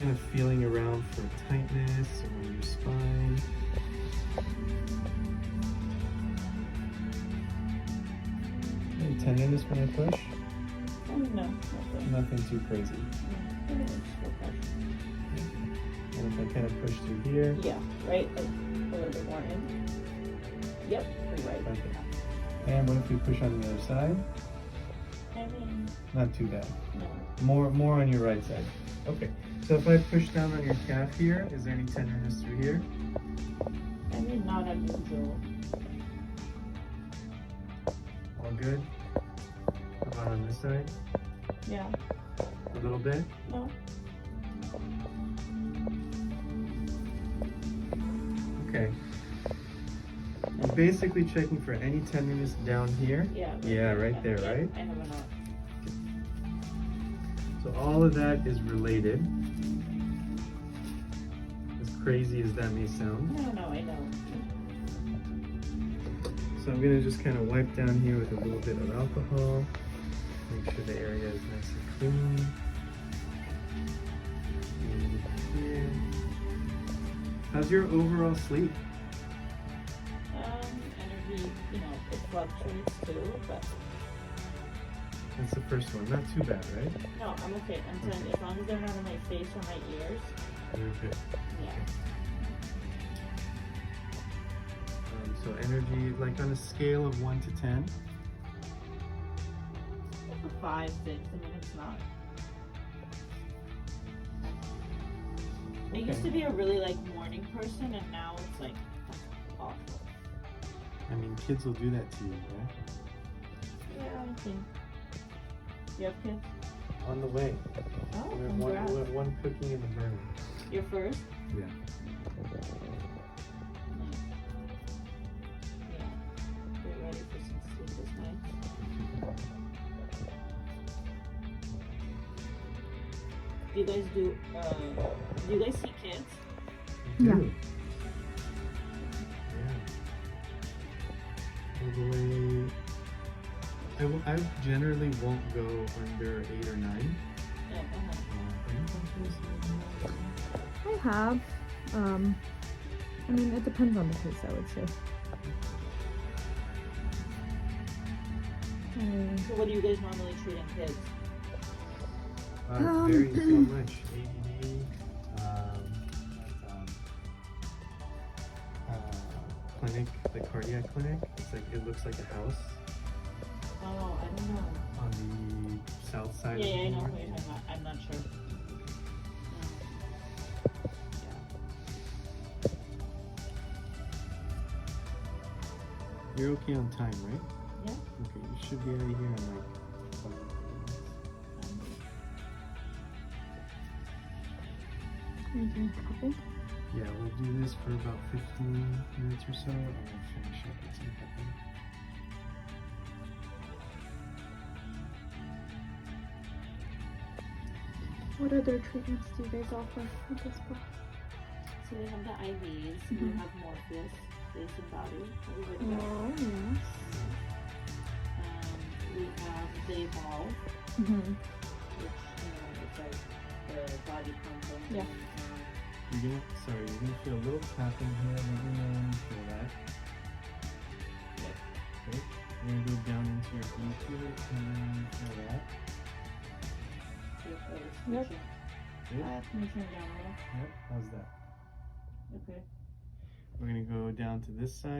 Kind of feeling around for tightness around your spine. Any tenderness when I push? No, nothing. Nothing too crazy. No, it's still pressure. And if I kind of push through here. Yeah, right? Like a little bit more in. Yep, pretty right. Okay. And what if we push on the other side? I mean, Not too bad. no. More on your right side. Okay. So if I push down on your calf here, is there any tenderness through here? I mean, not unusual. All good? How about on this side? Yeah. A little bit? No. Okay. I'm basically checking for any tenderness down here. Yeah. Yeah, right there, yeah, right? I have enough. So all of that is related. As crazy as that may sound. No, I know. So I'm gonna just kind of wipe down here with a little bit of alcohol. Make sure the area is nice and clean. And here. How's your overall sleep? Energy, it fluctuates too, but That's the first one. Not too bad, right? no, I'm okay. I'm saying as long as they're not in my face or my ears. You're good. Yeah. So energy, like on a scale of 1 to 10. Like a 5, 6. I mean, it's not. I used to be a really morning person, and now it's awful. I mean, kids will do that to you, right? Yeah, I think. You have kids? On the way. Oh, we have one cooking in the burner. You're first? Yeah. Get ready for some sleepless nights. Do you guys see kids? Yeah. Yeah. All the way. I generally won't go under 8 or 9. Yeah, Are you comfortable? I have. I mean, it depends on the case, I would say. So what do you guys normally treat in kids? It varies so much. ADD, clinic, the cardiac clinic. It looks like a house Oh, I don't know. on the south side Yeah, of I the know. north. Wait, I'm not sure. You're okay on time, right? Yeah. Okay, you should be out of here in like 5 minutes. Are you doing cupping? Yeah, we'll do this for about 15 minutes or so, and we'll finish up with some cupping. What other treatments do you guys offer at this point? So we have the IVs. We Mhm. have Morpheus, face and body. Everybody got. Oh, yes. We have the Evolve, Mm-hmm. which it's like the body pump. Yeah. You're gonna feel a little tapping here. Let me know when you feel that. Yep. Okay. You're gonna go down into your glute here and feel that. Yep. Good. Can you turn it down a little? Yep. How's that? Okay. We're gonna go down to this side.